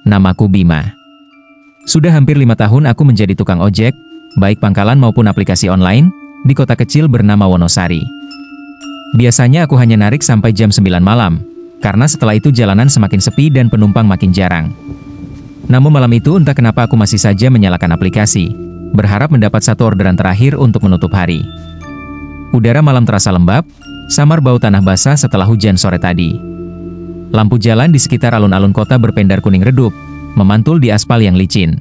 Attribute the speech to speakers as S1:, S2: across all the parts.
S1: Namaku Bima. Sudah hampir 5 tahun aku menjadi tukang ojek, baik pangkalan maupun aplikasi online, di kota kecil bernama Wonosari. Biasanya aku hanya narik sampai jam 9 malam, karena setelah itu jalanan semakin sepi dan penumpang makin jarang. Namun malam itu entah kenapa aku masih saja menyalakan aplikasi, berharap mendapat satu orderan terakhir untuk menutup hari. Udara malam terasa lembab, samar bau tanah basah setelah hujan sore tadi. Lampu jalan di sekitar alun-alun kota berpendar kuning redup, memantul di aspal yang licin.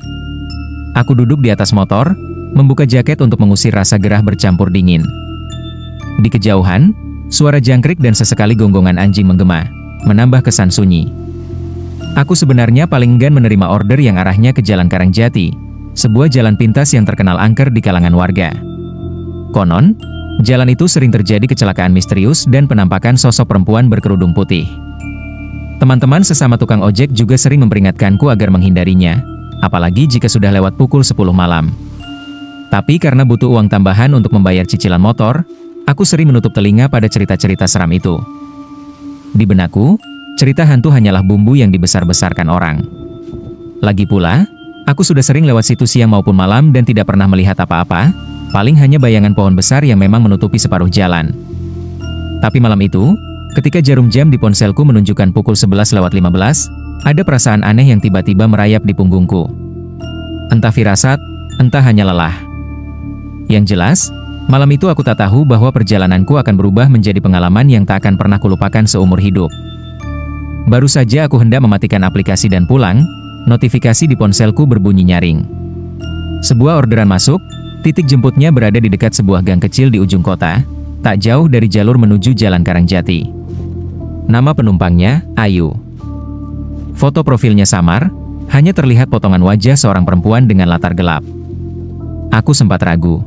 S1: Aku duduk di atas motor, membuka jaket untuk mengusir rasa gerah bercampur dingin. Di kejauhan, suara jangkrik dan sesekali gonggongan anjing menggema, menambah kesan sunyi. Aku sebenarnya paling enggan menerima order yang arahnya ke Jalan Karangjati, sebuah jalan pintas yang terkenal angker di kalangan warga. Konon, jalan itu sering terjadi kecelakaan misterius dan penampakan sosok perempuan berkerudung putih. Teman-teman sesama tukang ojek juga sering memperingatkanku agar menghindarinya, apalagi jika sudah lewat pukul 10 malam. Tapi karena butuh uang tambahan untuk membayar cicilan motor, aku sering menutup telinga pada cerita-cerita seram itu. Di benakku, cerita hantu hanyalah bumbu yang dibesar-besarkan orang. Lagi pula, aku sudah sering lewat situ siang maupun malam dan tidak pernah melihat apa-apa, paling hanya bayangan pohon besar yang memang menutupi separuh jalan. Tapi malam itu, ketika jarum jam di ponselku menunjukkan pukul 11:15, ada perasaan aneh yang tiba-tiba merayap di punggungku. Entah firasat, entah hanya lelah. Yang jelas, malam itu aku tak tahu bahwa perjalananku akan berubah menjadi pengalaman yang tak akan pernah kulupakan seumur hidup. Baru saja aku hendak mematikan aplikasi dan pulang, notifikasi di ponselku berbunyi nyaring. Sebuah orderan masuk, titik jemputnya berada di dekat sebuah gang kecil di ujung kota, tak jauh dari jalur menuju Jalan Karangjati. Nama penumpangnya, Ayu. Foto profilnya samar, hanya terlihat potongan wajah seorang perempuan dengan latar gelap. Aku sempat ragu.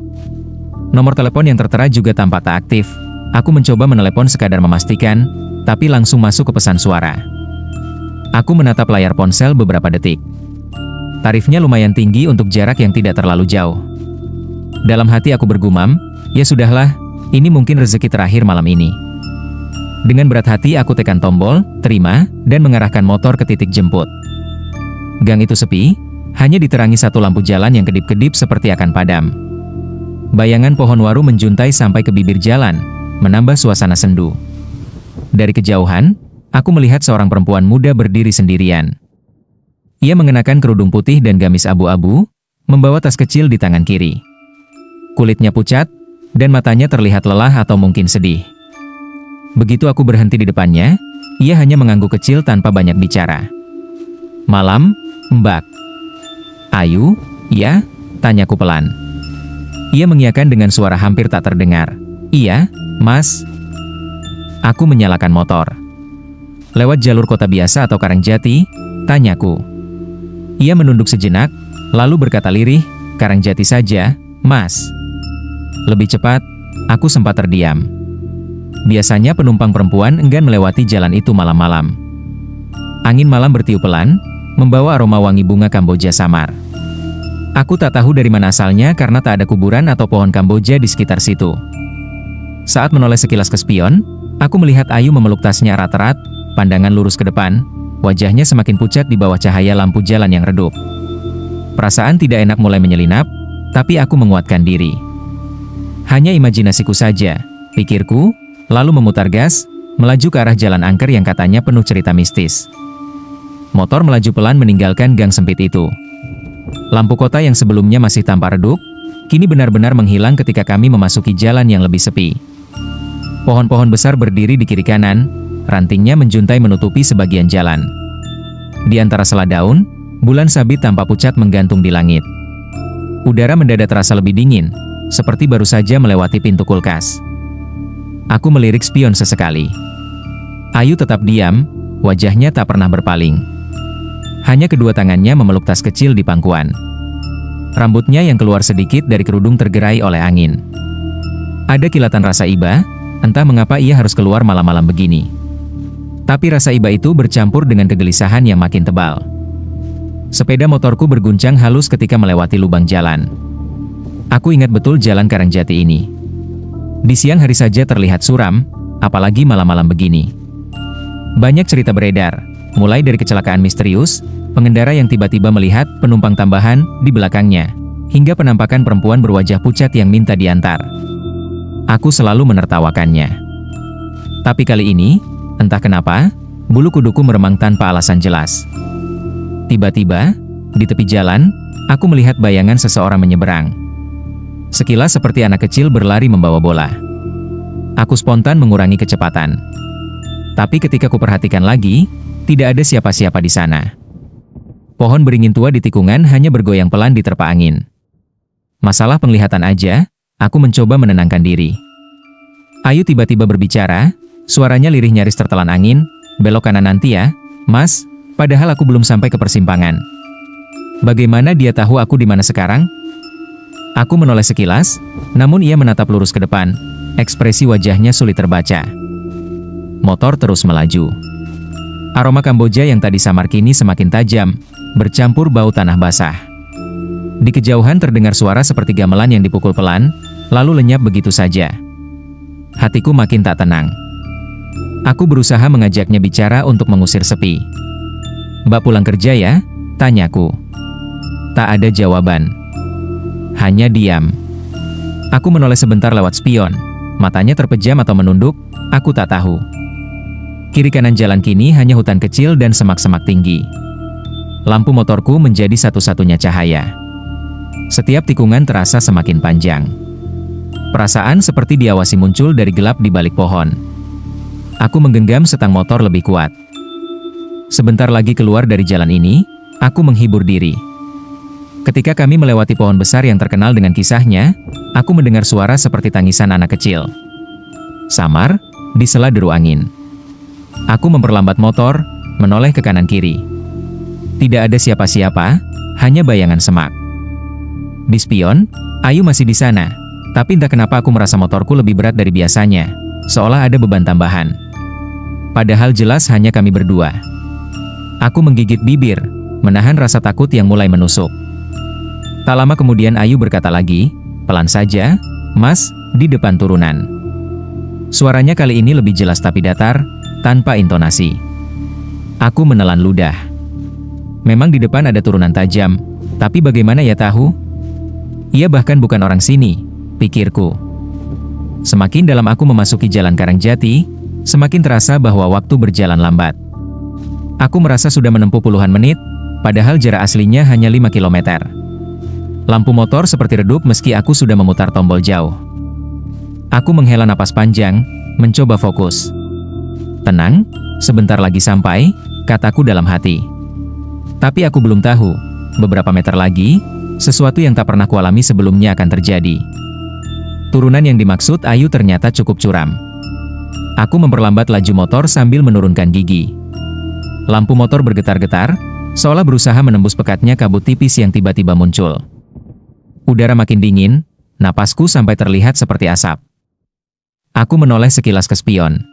S1: Nomor telepon yang tertera juga tampak tak aktif. Aku mencoba menelepon sekadar memastikan, tapi langsung masuk ke pesan suara. Aku menatap layar ponsel beberapa detik. Tarifnya lumayan tinggi untuk jarak yang tidak terlalu jauh. Dalam hati aku bergumam, ya sudahlah, ini mungkin rezeki terakhir malam ini. Dengan berat hati aku tekan tombol, terima, dan mengarahkan motor ke titik jemput. Gang itu sepi, hanya diterangi satu lampu jalan yang kedip-kedip seperti akan padam. Bayangan pohon waru menjuntai sampai ke bibir jalan, menambah suasana sendu. Dari kejauhan, aku melihat seorang perempuan muda berdiri sendirian. Ia mengenakan kerudung putih dan gamis abu-abu, membawa tas kecil di tangan kiri. Kulitnya pucat, dan matanya terlihat lelah atau mungkin sedih. Begitu aku berhenti di depannya, ia hanya mengangguk kecil tanpa banyak bicara. "Malam, Mbak." "Ayu, iya?" tanyaku pelan. Ia mengiyakan dengan suara hampir tak terdengar. "Iya, Mas." Aku menyalakan motor. "Lewat jalur kota biasa atau Karangjati?" tanyaku. Ia menunduk sejenak, lalu berkata lirih, "Karangjati saja, Mas." Lebih cepat, aku sempat terdiam. Biasanya penumpang perempuan enggan melewati jalan itu malam-malam. Angin malam bertiup pelan, membawa aroma wangi bunga Kamboja samar. Aku tak tahu dari mana asalnya karena tak ada kuburan atau pohon Kamboja di sekitar situ. Saat menoleh sekilas ke spion, aku melihat Ayu memeluk tasnya erat-erat, pandangan lurus ke depan, wajahnya semakin pucat di bawah cahaya lampu jalan yang redup. Perasaan tidak enak mulai menyelinap, tapi aku menguatkan diri. Hanya imajinasiku saja, pikirku, lalu memutar gas, melaju ke arah jalan angker yang katanya penuh cerita mistis. Motor melaju pelan meninggalkan gang sempit itu. Lampu kota yang sebelumnya masih tampak redup, kini benar-benar menghilang ketika kami memasuki jalan yang lebih sepi. Pohon-pohon besar berdiri di kiri kanan, rantingnya menjuntai menutupi sebagian jalan. Di antara sela daun, bulan sabit tampak pucat menggantung di langit. Udara mendadak terasa lebih dingin, seperti baru saja melewati pintu kulkas. Aku melirik spion sesekali. Ayu tetap diam, wajahnya tak pernah berpaling. Hanya kedua tangannya memeluk tas kecil di pangkuan. Rambutnya yang keluar sedikit dari kerudung tergerai oleh angin. Ada kilatan rasa iba, entah mengapa ia harus keluar malam-malam begini. Tapi rasa iba itu bercampur dengan kegelisahan yang makin tebal. Sepeda motorku berguncang halus ketika melewati lubang jalan. Aku ingat betul jalan Karangjati ini. Di siang hari saja terlihat suram, apalagi malam-malam begini. Banyak cerita beredar, mulai dari kecelakaan misterius, pengendara yang tiba-tiba melihat penumpang tambahan di belakangnya, hingga penampakan perempuan berwajah pucat yang minta diantar. Aku selalu menertawakannya. Tapi kali ini, entah kenapa, bulu kuduku meremang tanpa alasan jelas. Tiba-tiba, di tepi jalan, aku melihat bayangan seseorang menyeberang. Sekilas seperti anak kecil berlari membawa bola. Aku spontan mengurangi kecepatan. Tapi ketika kuperhatikan lagi, tidak ada siapa-siapa di sana. Pohon beringin tua di tikungan hanya bergoyang pelan diterpa angin. Masalah penglihatan aja, aku mencoba menenangkan diri. Ayu tiba-tiba berbicara, suaranya lirih nyaris tertelan angin, belok kanan nanti ya, Mas, padahal aku belum sampai ke persimpangan. Bagaimana dia tahu aku di mana sekarang? Aku menoleh sekilas, namun ia menatap lurus ke depan, ekspresi wajahnya sulit terbaca. Motor terus melaju. Aroma Kamboja yang tadi samar kini semakin tajam, bercampur bau tanah basah. Di kejauhan terdengar suara seperti gamelan yang dipukul pelan, lalu lenyap begitu saja. Hatiku makin tak tenang. Aku berusaha mengajaknya bicara untuk mengusir sepi. "Mbak pulang kerja ya?" tanyaku. Tak ada jawaban. Hanya diam. Aku menoleh sebentar lewat spion. Matanya terpejam atau menunduk, aku tak tahu. Kiri kanan jalan kini hanya hutan kecil dan semak-semak tinggi. Lampu motorku menjadi satu-satunya cahaya. Setiap tikungan terasa semakin panjang. Perasaan seperti diawasi muncul dari gelap di balik pohon. Aku menggenggam setang motor lebih kuat. Sebentar lagi keluar dari jalan ini, aku menghibur diri. Ketika kami melewati pohon besar yang terkenal dengan kisahnya, aku mendengar suara seperti tangisan anak kecil. Samar, di sela deru angin. Aku memperlambat motor, menoleh ke kanan kiri. Tidak ada siapa-siapa, hanya bayangan semak. Di spion, Ayu masih di sana, tapi entah kenapa aku merasa motorku lebih berat dari biasanya, seolah ada beban tambahan. Padahal jelas hanya kami berdua. Aku menggigit bibir, menahan rasa takut yang mulai menusuk. Tak lama kemudian Ayu berkata lagi, pelan saja, "Mas, di depan turunan." Suaranya kali ini lebih jelas tapi datar, tanpa intonasi. Aku menelan ludah. Memang di depan ada turunan tajam, tapi bagaimana ia tahu? Ia bahkan bukan orang sini, pikirku. Semakin dalam aku memasuki jalan Karangjati, semakin terasa bahwa waktu berjalan lambat. Aku merasa sudah menempuh puluhan menit, padahal jarak aslinya hanya 5 km. Lampu motor seperti redup meski aku sudah memutar tombol jauh. Aku menghela napas panjang, mencoba fokus. "Tenang, sebentar lagi sampai," kataku dalam hati. Tapi aku belum tahu, beberapa meter lagi, sesuatu yang tak pernah kualami sebelumnya akan terjadi. Turunan yang dimaksud Ayu ternyata cukup curam. Aku memperlambat laju motor sambil menurunkan gigi. Lampu motor bergetar-getar, seolah berusaha menembus pekatnya kabut tipis yang tiba-tiba muncul. Udara makin dingin, napasku sampai terlihat seperti asap. Aku menoleh sekilas ke spion.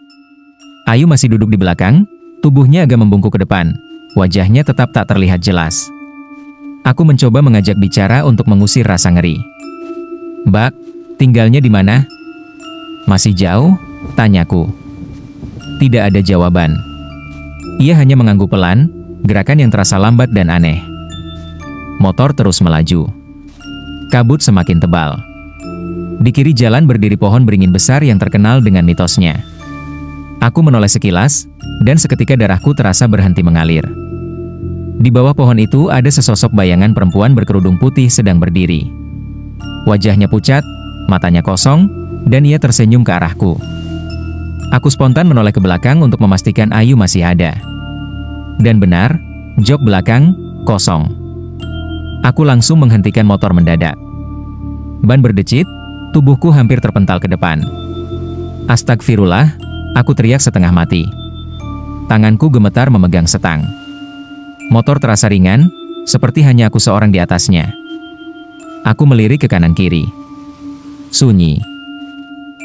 S1: Ayu masih duduk di belakang, tubuhnya agak membungkuk ke depan, wajahnya tetap tak terlihat jelas. Aku mencoba mengajak bicara untuk mengusir rasa ngeri. "Mbak, tinggalnya di mana?" "Masih jauh?" tanyaku. Tidak ada jawaban. Ia hanya mengangguk pelan, gerakan yang terasa lambat dan aneh. Motor terus melaju. Kabut semakin tebal. Di kiri jalan berdiri pohon beringin besar yang terkenal dengan mitosnya. Aku menoleh sekilas, dan seketika darahku terasa berhenti mengalir. Di bawah pohon itu ada sesosok bayangan perempuan berkerudung putih sedang berdiri. Wajahnya pucat, matanya kosong, dan ia tersenyum ke arahku. Aku spontan menoleh ke belakang untuk memastikan Ayu masih ada. Dan benar, jok belakang kosong. Aku langsung menghentikan motor mendadak. Ban berdecit, tubuhku hampir terpental ke depan. "Astagfirullah," aku teriak setengah mati. Tanganku gemetar memegang setang. Motor terasa ringan, seperti hanya aku seorang di atasnya. Aku melirik ke kanan kiri. Sunyi.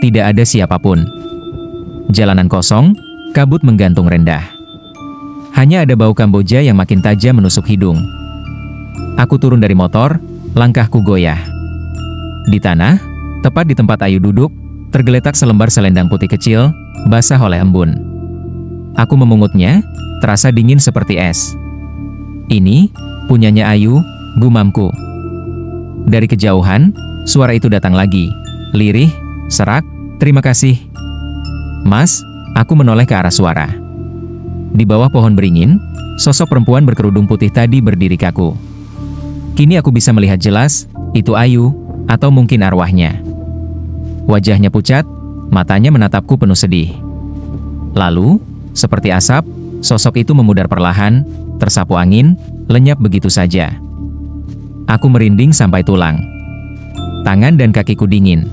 S1: Tidak ada siapapun. Jalanan kosong, kabut menggantung rendah. Hanya ada bau Kamboja yang makin tajam menusuk hidung. Aku turun dari motor, langkahku goyah. Di tanah, tepat di tempat Ayu duduk, tergeletak selembar selendang putih kecil, basah oleh embun. Aku memungutnya, terasa dingin seperti es. Ini, punyanya Ayu, gumamku. Dari kejauhan, suara itu datang lagi. Lirih, serak, terima kasih. Mas, aku menoleh ke arah suara. Di bawah pohon beringin, sosok perempuan berkerudung putih tadi berdiri kaku. Kini aku bisa melihat jelas, itu Ayu, atau mungkin arwahnya. Wajahnya pucat, matanya menatapku penuh sedih. Lalu, seperti asap, sosok itu memudar perlahan, tersapu angin, lenyap begitu saja. Aku merinding sampai tulang. Tangan dan kakiku dingin.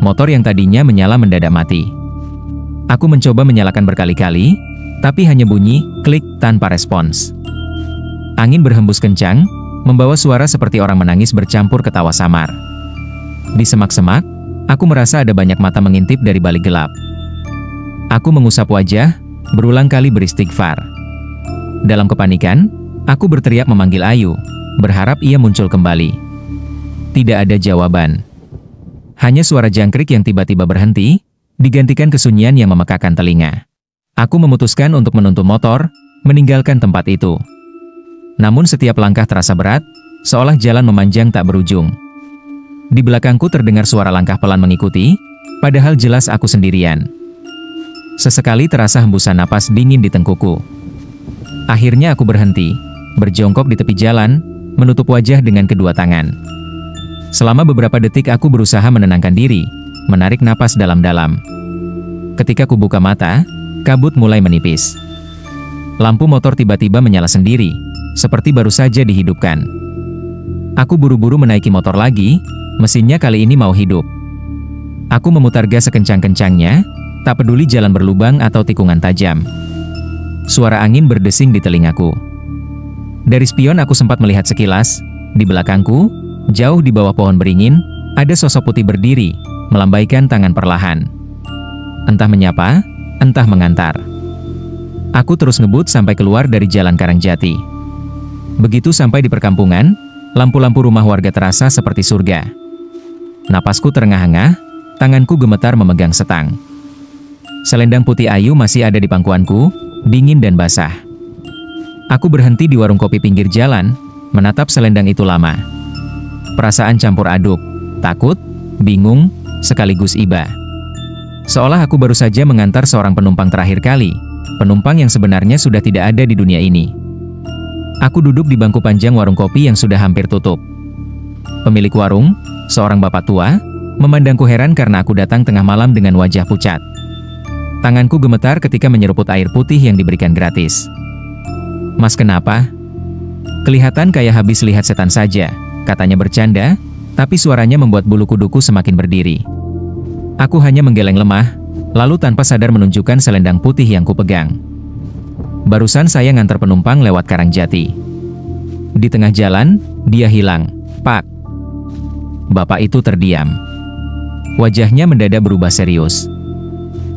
S1: Motor yang tadinya menyala mendadak mati. Aku mencoba menyalakan berkali-kali, tapi hanya bunyi, klik, tanpa respons. Angin berhembus kencang, membawa suara seperti orang menangis bercampur ketawa samar. Di semak-semak, aku merasa ada banyak mata mengintip dari balik gelap. Aku mengusap wajah, berulang kali beristighfar. Dalam kepanikan, aku berteriak memanggil Ayu, berharap ia muncul kembali. Tidak ada jawaban. Hanya suara jangkrik yang tiba-tiba berhenti, digantikan kesunyian yang memekakan telinga. Aku memutuskan untuk menuntun motor, meninggalkan tempat itu. Namun setiap langkah terasa berat, seolah jalan memanjang tak berujung. Di belakangku terdengar suara langkah pelan mengikuti, padahal jelas aku sendirian. Sesekali terasa hembusan napas dingin di tengkuku. Akhirnya aku berhenti, berjongkok di tepi jalan, menutup wajah dengan kedua tangan. Selama beberapa detik aku berusaha menenangkan diri, menarik napas dalam-dalam. Ketika ku buka mata, kabut mulai menipis. Lampu motor tiba-tiba menyala sendiri, seperti baru saja dihidupkan. Aku buru-buru menaiki motor lagi, mesinnya kali ini mau hidup. Aku memutar gas sekencang-kencangnya, tak peduli jalan berlubang atau tikungan tajam. Suara angin berdesing di telingaku. Dari spion aku sempat melihat sekilas, di belakangku, jauh di bawah pohon beringin, ada sosok putih berdiri, melambaikan tangan perlahan. Entah menyapa, entah mengantar. Aku terus ngebut sampai keluar dari jalan Karangjati. Begitu sampai di perkampungan, lampu-lampu rumah warga terasa seperti surga. Napasku terengah-engah, tanganku gemetar memegang setang. Selendang putih Ayu masih ada di pangkuanku, dingin dan basah. Aku berhenti di warung kopi pinggir jalan, menatap selendang itu lama. Perasaan campur aduk, takut, bingung, sekaligus iba. Seolah aku baru saja mengantar seorang penumpang terakhir kali, penumpang yang sebenarnya sudah tidak ada di dunia ini. Aku duduk di bangku panjang warung kopi yang sudah hampir tutup. Pemilik warung, seorang bapak tua, memandangku heran karena aku datang tengah malam dengan wajah pucat. Tanganku gemetar ketika menyeruput air putih yang diberikan gratis. "Mas, kenapa?" "Kelihatan kayak habis lihat setan saja," katanya bercanda, tapi suaranya membuat bulu kuduku semakin berdiri. Aku hanya menggeleng lemah, lalu tanpa sadar menunjukkan selendang putih yang kupegang. Barusan saya ngantar penumpang lewat Karangjati. Di tengah jalan, dia hilang. "Pak." Bapak itu terdiam. Wajahnya mendadak berubah serius.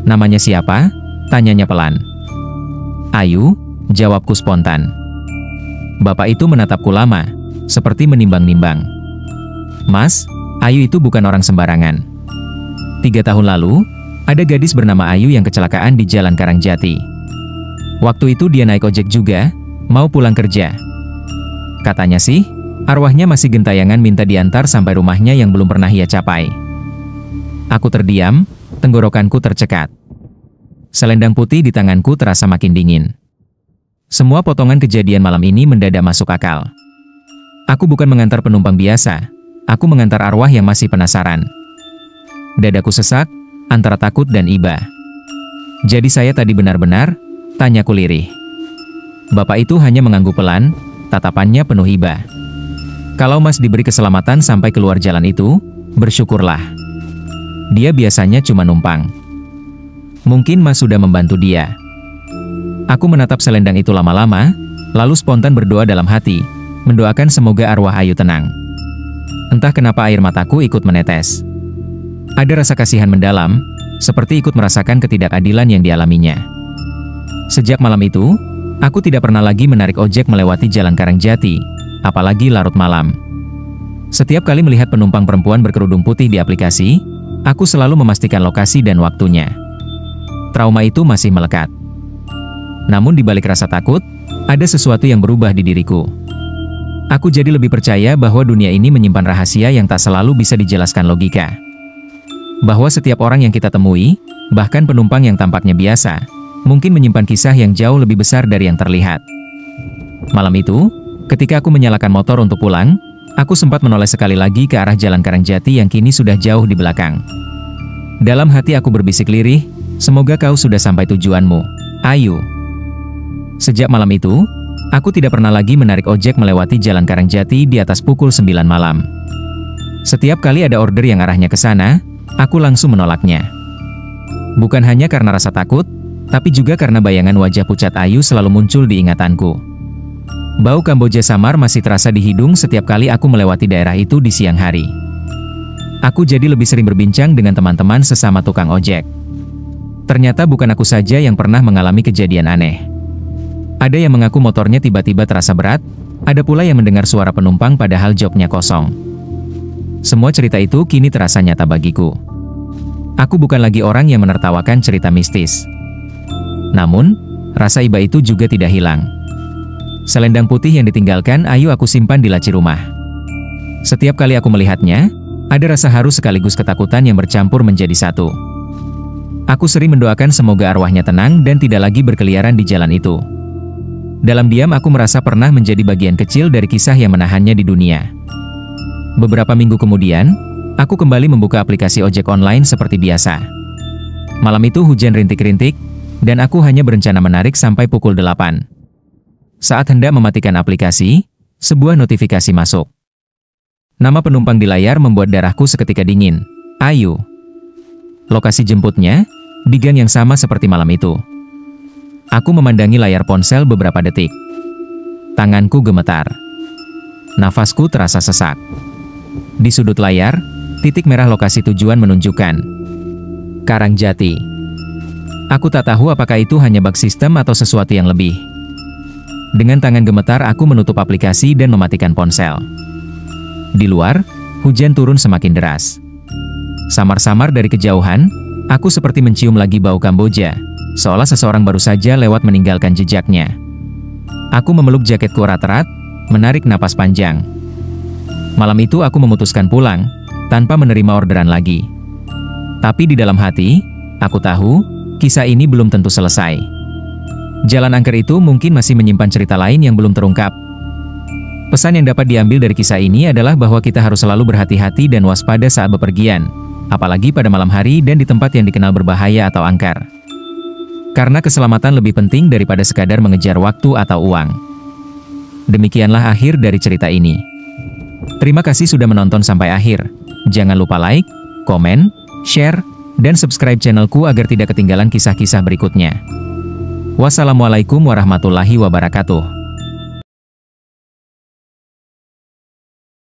S1: "Namanya siapa?" tanyanya pelan. "Ayu," jawabku spontan. Bapak itu menatapku lama, seperti menimbang-nimbang. "Mas, Ayu itu bukan orang sembarangan. 3 tahun lalu, ada gadis bernama Ayu yang kecelakaan di jalan Karangjati. Waktu itu dia naik ojek juga, mau pulang kerja. Katanya sih, arwahnya masih gentayangan minta diantar sampai rumahnya yang belum pernah ia capai." Aku terdiam, tenggorokanku tercekat. Selendang putih di tanganku terasa makin dingin. Semua potongan kejadian malam ini mendadak masuk akal. Aku bukan mengantar penumpang biasa, aku mengantar arwah yang masih penasaran. Dadaku sesak, antara takut dan iba. "Jadi saya tadi benar-benar?" tanyaku lirih. Bapak itu hanya mengangguk pelan, tatapannya penuh iba. "Kalau Mas diberi keselamatan sampai keluar jalan itu, bersyukurlah. Dia biasanya cuma numpang. Mungkin Mas sudah membantu dia." Aku menatap selendang itu lama-lama, lalu spontan berdoa dalam hati, mendoakan semoga arwah Ayu tenang. Entah kenapa air mataku ikut menetes. Ada rasa kasihan mendalam, seperti ikut merasakan ketidakadilan yang dialaminya. Sejak malam itu, aku tidak pernah lagi menarik ojek melewati jalan Karangjati, apalagi larut malam. Setiap kali melihat penumpang perempuan berkerudung putih di aplikasi, aku selalu memastikan lokasi dan waktunya. Trauma itu masih melekat. Namun di balik rasa takut, ada sesuatu yang berubah di diriku. Aku jadi lebih percaya bahwa dunia ini menyimpan rahasia yang tak selalu bisa dijelaskan logika. Bahwa setiap orang yang kita temui, bahkan penumpang yang tampaknya biasa, mungkin menyimpan kisah yang jauh lebih besar dari yang terlihat. Malam itu, ketika aku menyalakan motor untuk pulang, aku sempat menoleh sekali lagi ke arah Jalan Karangjati yang kini sudah jauh di belakang. Dalam hati aku berbisik lirih, semoga kau sudah sampai tujuanmu, Ayu. Sejak malam itu, aku tidak pernah lagi menarik ojek melewati Jalan Karangjati di atas pukul 9 malam. Setiap kali ada order yang arahnya ke sana, aku langsung menolaknya. Bukan hanya karena rasa takut, tapi juga karena bayangan wajah pucat Ayu selalu muncul di ingatanku. Bau Kamboja samar masih terasa di hidung setiap kali aku melewati daerah itu di siang hari. Aku jadi lebih sering berbincang dengan teman-teman sesama tukang ojek. Ternyata bukan aku saja yang pernah mengalami kejadian aneh. Ada yang mengaku motornya tiba-tiba terasa berat, ada pula yang mendengar suara penumpang padahal joknya kosong. Semua cerita itu kini terasa nyata bagiku. Aku bukan lagi orang yang menertawakan cerita mistis. Namun, rasa iba itu juga tidak hilang. Selendang putih yang ditinggalkan Ayu aku simpan di laci rumah. Setiap kali aku melihatnya, ada rasa haru sekaligus ketakutan yang bercampur menjadi satu. Aku sering mendoakan semoga arwahnya tenang dan tidak lagi berkeliaran di jalan itu. Dalam diam aku merasa pernah menjadi bagian kecil dari kisah yang menahannya di dunia. Beberapa minggu kemudian, aku kembali membuka aplikasi ojek online seperti biasa. Malam itu hujan rintik-rintik, dan aku hanya berencana menarik sampai pukul 8. Saat hendak mematikan aplikasi, sebuah notifikasi masuk. Nama penumpang di layar membuat darahku seketika dingin, Ayu. Lokasi jemputnya, di gang yang sama seperti malam itu. Aku memandangi layar ponsel beberapa detik. Tanganku gemetar. Nafasku terasa sesak. Di sudut layar, titik merah lokasi tujuan menunjukkan Karangjati. Aku tak tahu apakah itu hanya bug sistem atau sesuatu yang lebih. Dengan tangan gemetar aku menutup aplikasi dan mematikan ponsel. Di luar, hujan turun semakin deras. Samar-samar dari kejauhan, aku seperti mencium lagi bau Kamboja, seolah seseorang baru saja lewat meninggalkan jejaknya. Aku memeluk jaketku erat-erat, menarik napas panjang. Malam itu aku memutuskan pulang, tanpa menerima orderan lagi. Tapi di dalam hati, aku tahu, kisah ini belum tentu selesai. Jalan angker itu mungkin masih menyimpan cerita lain yang belum terungkap. Pesan yang dapat diambil dari kisah ini adalah bahwa kita harus selalu berhati-hati dan waspada saat bepergian, apalagi pada malam hari dan di tempat yang dikenal berbahaya atau angker. Karena keselamatan lebih penting daripada sekadar mengejar waktu atau uang. Demikianlah akhir dari cerita ini. Terima kasih sudah menonton sampai akhir. Jangan lupa like, komen, share, dan subscribe channelku agar tidak ketinggalan kisah-kisah berikutnya. Wassalamualaikum warahmatullahi wabarakatuh.